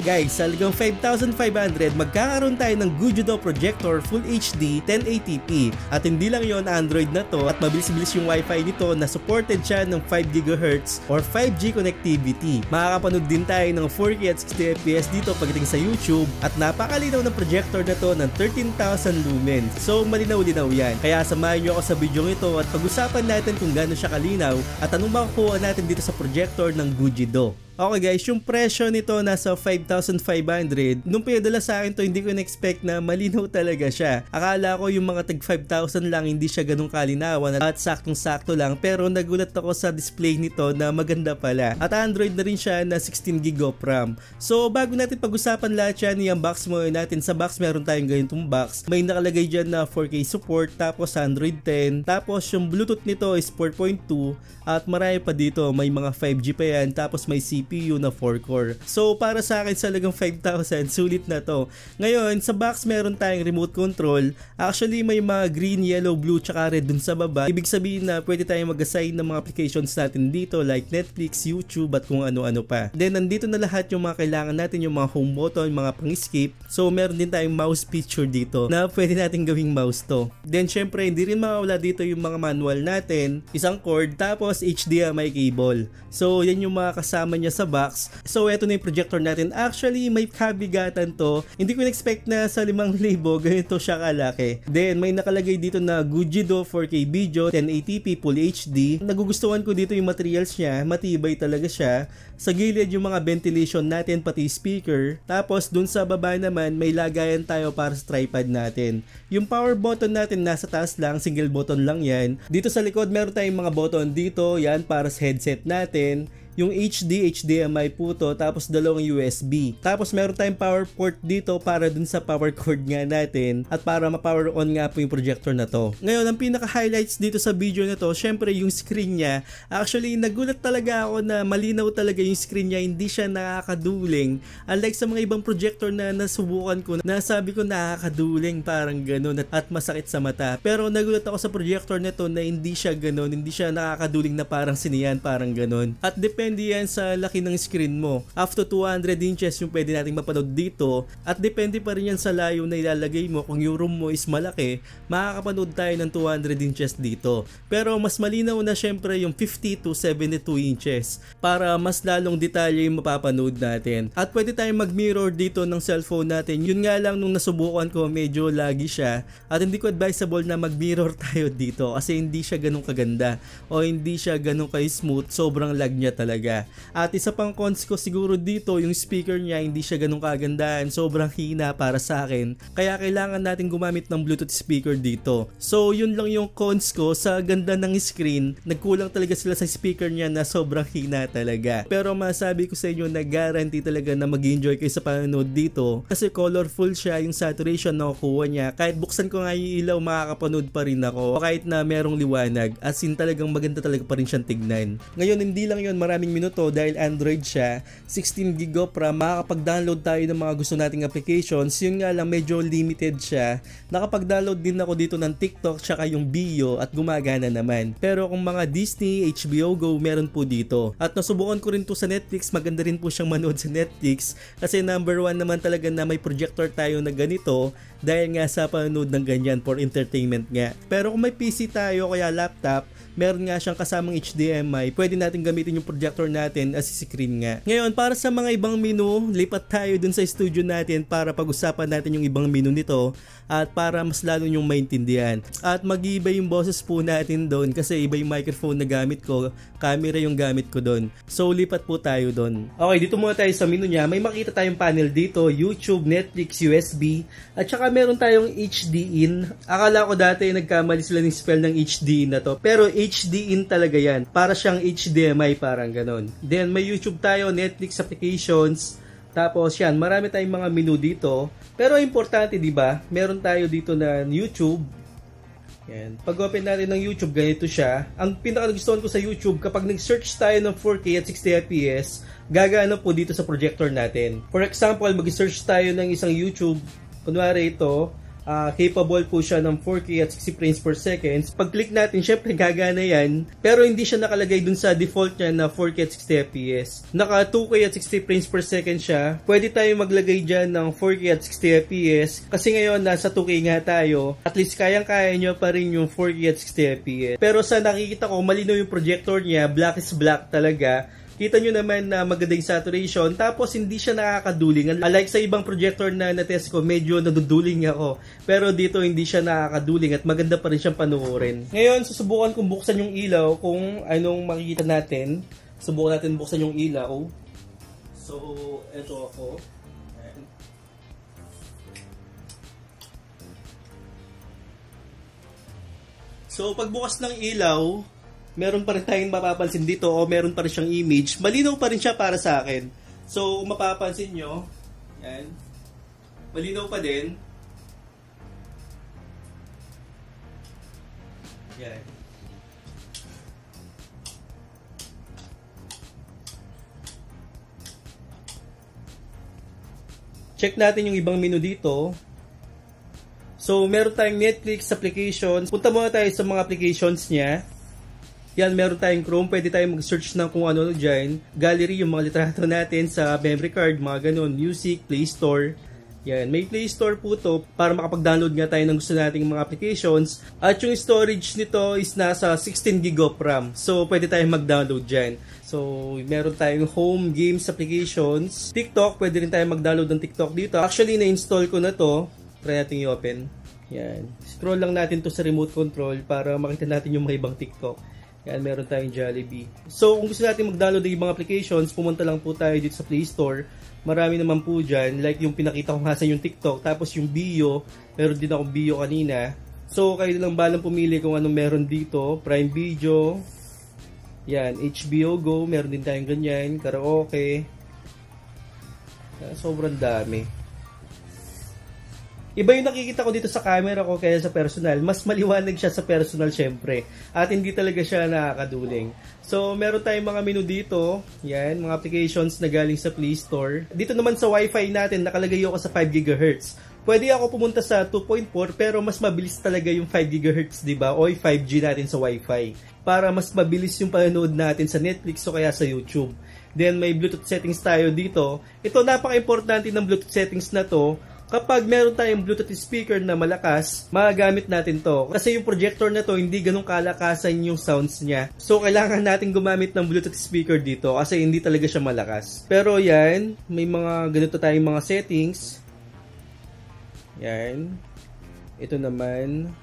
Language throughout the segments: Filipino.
Guys, sa halagang 5,500 magkakaroon tayo ng Gujido projector Full HD 1080p. At hindi lang yon, Android na to at mabilis-bilis yung wifi nito na supported siya ng 5 GHz or 5G connectivity. Makakapanood din tayo ng 4K at 60fps dito pagdating sa YouTube at napakalinaw ng projector na to ng 13,000 lumens. So malinaw-linaw yan. Kaya samahan nyo ako sa video ito at pag-usapan natin kung gaano siya kalinaw at anong makukuha natin dito sa projector ng Gujido. Okay guys, yung presyo nito nasa 5,500. Nung pinadala sa akin to, hindi ko na-expect na malinaw talaga siya. Akala ko yung mga tag 5,000 lang, hindi siya ganun kalinawan at saktong-sakto lang. Pero nagulat ako sa display nito na maganda pala. At Android na rin siya na 16GB of RAM. So bago natin pag-usapan lahat yan, i-unbox mo natin. Sa box meron tayong ganitong box. May nakalagay dyan na 4K support, tapos Android 10. Tapos yung Bluetooth nito is 4.2. At marami pa dito, may mga 5G pa yan. Tapos may CPU na 4-core. So para sa akin sa halagang 5,000, sulit na to. Ngayon, sa box meron tayong remote control. Actually may mga green, yellow, blue, tsaka red dun sa baba. Ibig sabihin na pwede tayong mag-assign ng mga applications natin dito like Netflix, YouTube at kung ano-ano pa. Then nandito na lahat yung mga kailangan natin, yung mga home button, mga pang-escape. So meron din tayong mouse feature dito na pwede natin gawing mouse to. Then syempre hindi rin mawala dito yung mga manual natin, isang cord, tapos HDMI cable. So yan yung mga kasama niya sa box. So eto na yung projector natin. Actually may kabigatan to. Hindi ko na-expect na sa 5,000 ganito siya kalaki. Then may nakalagay dito na Gujido 4K video 1080p Full HD. Nagugustuhan ko dito yung materials niya. Matibay talaga siya. Sa gilid yung mga ventilation natin pati speaker. Tapos dun sa baba naman may lagayan tayo para sa tripod natin. Yung power button natin nasa taas lang, single button lang yan. Dito sa likod meron tayong mga button dito, yan para sa headset natin. Yung HD, HDMI po to, tapos dalawang USB. Tapos meron tayong power port dito para dun sa power cord nga natin at para ma-power on nga po yung projector na to. Ngayon, ang pinaka-highlights dito sa video na to, syempre yung screen niya. Actually, nagulat talaga ako na malinaw talaga yung screen niya, hindi siya nakakaduling. Unlike sa mga ibang projector na nasubukan ko, nasabi ko nakakaduling, parang ganun at masakit sa mata. Pero nagulat ako sa projector na to na hindi siya ganun, hindi siya nakakaduling na parang siniyan, parang ganun. At depende yan sa laki ng screen mo. Up to 200 inches yung pwede nating mapanood dito at depende pa rin yan sa layo na ilalagay mo. Kung yung room mo is malaki, makakapanood tayo ng 200 inches dito. Pero mas malinaw na syempre yung 50 to 72 inches para mas lalong detalye yung mapapanood natin. At pwede tayong mag-mirror dito ng cellphone natin. Yun nga lang nung nasubukan ko, medyo laggy siya at hindi ko advisable na mag-mirror tayo dito kasi hindi siya ganun kaganda o hindi siya ganun ka-smooth. Sobrang lag niya talaga. At isa pang cons ko siguro dito, yung speaker niya hindi siya ganun kagandaan, sobrang hina para sa akin. Kaya kailangan natin gumamit ng Bluetooth speaker dito. So yun lang yung cons ko sa ganda ng screen. Nagkulang talaga sila sa speaker niya na sobrang hina talaga. Pero masabi ko sa inyo na guarantee talaga na mag-enjoy kayo sa panonood dito kasi colorful siya, yung saturation na kukuha niya. Kahit buksan ko nga yung ilaw, makakapanood pa rin ako. O kahit na merong liwanag, as in talagang maganda talaga pa rin siyang tignan. Ngayon hindi lang yun, maraming minuto dahil Android siya, 16GB of RAM, makakapag-download tayo ng mga gusto nating applications. Yun nga lang medyo limited siya. Nakapag-download din ako dito ng TikTok tsaka yung Bio at gumagana naman. Pero kung mga Disney, HBO Go, meron po dito. At nasubukan ko rin to sa Netflix, maganda rin po siyang manood sa Netflix kasi number 1 naman talaga na may projector tayo na ganito dahil nga sa panonood ng ganyan for entertainment nga. Pero kung may PC tayo kaya laptop, meron nga siyang kasamang HDMI, pwede natin gamitin yung projector natin as screen nga. Ngayon, para sa mga ibang menu, lipat tayo dun sa studio natin para pag-usapan natin yung ibang menu nito at para mas lalo yung maintindihan. At mag-iiba yung boses po natin doon kasi iba yung microphone na gamit ko, camera yung gamit ko doon. So, lipat po tayo doon. Okay, dito muna tayo sa menu niya. May makita tayong panel dito, YouTube, Netflix, USB, at saka meron tayong HD in. Akala ko dati nagkamali sila ng spell ng HD na to, pero HD in talaga yan. Para siyang HDMI, parang ganon. Then may YouTube tayo, Netflix applications. Tapos yan, marami tayong mga menu dito. Pero importante, di ba? Meron tayo dito na YouTube. Yan. Pag open natin ng YouTube, ganito siya. Ang pinakagustuhan ko sa YouTube, kapag nag-search tayo ng 4K at 60fps, gagana po dito sa projector natin. For example, mag-search tayo ng isang YouTube. Kunwari ito. Capable po siya ng 4K at 60 frames per second. Pag click natin, syempre gagana yan. Pero hindi siya nakalagay dun sa default niya na 4K at 60 FPS. Naka 2K at 60 frames per second siya. Pwede tayo maglagay dyan ng 4K at 60 FPS. Kasi ngayon nasa 2K nga tayo. At least kayang-kaya nyo pa rin yung 4K at 60 FPS. Pero sa nakikita ko, malinaw yung projector niya. Black is black talaga. Kita nyo naman na magandang saturation, tapos hindi siya nakakaduling. Unlike sa ibang projector na natest ko, medyo naduduling ako. Pero dito hindi siya nakakaduling at maganda pa rin siyang panuorin. Ngayon, susubukan kong buksan yung ilaw kung anong makikita natin. Subukan natin buksan yung ilaw. So, eto ako. Ayan. So, pagbukas ng ilaw, meron pa rin tayong mapapansin dito o meron pa rin siyang image. Malinaw pa rin siya para sa akin. So, kung mapapansin nyo, yan, malinaw pa din. Yan. Check natin yung ibang menu dito. So, meron tayong Netflix applications. Punta muna tayo sa mga applications niya. Yan, meron tayong Chrome, pwede tayong mag-search ng kung ano dyan. Gallery, yung mga litrato natin sa memory card, mga ganun. Music, Play Store. Yan, may Play Store po to para makapag-download nga tayo ng gusto nating mga applications. At yung storage nito is nasa 16GB of RAM. So, pwede tayong mag-download dyan. So, meron tayong home, games, applications. TikTok, pwede rin tayong mag-download ng TikTok dito. Actually, na-install ko na to. Try natin i-open. Yan. Scroll lang natin to sa remote control para makita natin yung mga ibang TikTok. Yan, meron tayong Jollibee. So, kung gusto natin mag-download ng ibang applications, pumunta lang po tayo dito sa Play Store. Marami naman po dyan. Like yung pinakita ko nga sa yung TikTok. Tapos yung Bio. Meron din ako Bio kanina. So, kayo lang balang pumili kung anong meron dito. Prime Video. Yan, HBO Go. Meron din tayong ganyan. Karaoke. Yan, sobrang dami. Iba yung nakikita ko dito sa camera ko kaya sa personal. Mas maliwanag siya sa personal syempre. At hindi talaga siya nakakaduling. So, meron tayong mga menu dito. Yan, mga applications na galing sa Play Store. Dito naman sa Wi-Fi natin, nakalagay ako sa 5 GHz. Pwede ako pumunta sa 2.4 pero mas mabilis talaga yung 5 GHz, diba? O yung 5G natin sa Wi-Fi. Para mas mabilis yung panonood natin sa Netflix o kaya sa YouTube. Then, may Bluetooth settings tayo dito. Ito, napaka-importante ng Bluetooth settings na to. Kapag meron tayong Bluetooth speaker na malakas, magagamit natin to. Kasi yung projector na to, hindi ganun kalakasan yung sounds niya. So, kailangan natin gumamit ng Bluetooth speaker dito kasi hindi talaga siya malakas. Pero yan, may mga ganito tayong mga settings. Yan. Ito naman.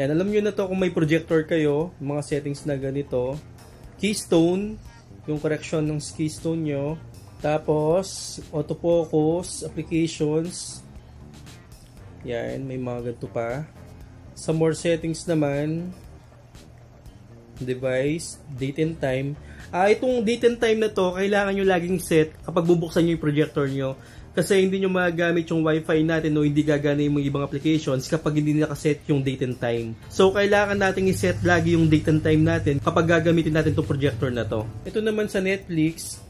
Yan, alam nyo na to kung may projector kayo. Mga settings na ganito. Keystone. Yung correction ng keystone nyo. Tapos, autofocus, applications. Yan, may mga ganito pa. Sa more settings naman, device, date and time. Itong date and time na to, kailangan nyo laging set kapag bubuksan nyo yung projector nyo. Kasi hindi nyo magagamit yung wifi natin o hindi gagana yung mga ibang applications kapag hindi nakaset yung date and time. So, kailangan natin i-set lagi yung date and time natin kapag gagamitin natin itong projector na to. Ito naman sa Netflix.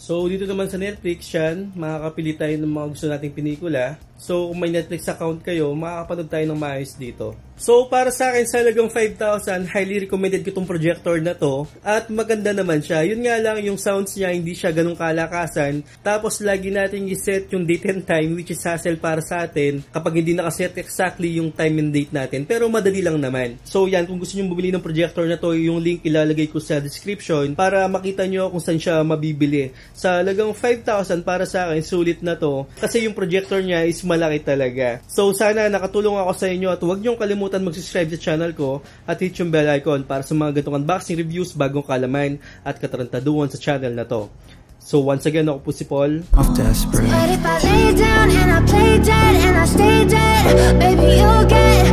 So, dito naman sa Netflix yan, makakapili tayo ng mga gusto nating pelikula. So, kung may Netflix account kayo, makakapanood tayo ng maayos dito. So, para sa akin, sa halagang 5,000, highly recommended ko itong projector na to. At maganda naman siya. Yun nga lang, yung sounds niya, hindi siya ganun kalakasan. Tapos, lagi natin i-set yung date and time, which is hassle para sa atin, kapag hindi nakaset exactly yung time and date natin. Pero madali lang naman. So, yan, kung gusto nyo bumili ng projector na to, yung link ilalagay ko sa description para makita nyo kung saan siya mabibili. Sa halagang 5,000, para sa akin, sulit na to. Kasi yung projector niya is malaki talaga. So, sana nakatulong ako sa inyo at huwag niyong kalimutan mag-subscribe sa channel ko at hit yung bell icon para sa mga ganitong unboxing reviews, bagong kalaman at katarantaduhan sa channel na to. So, once again, ako po si Paul. Of Desperate. But if I lay down and I play dead and I stay dead, baby, you'll get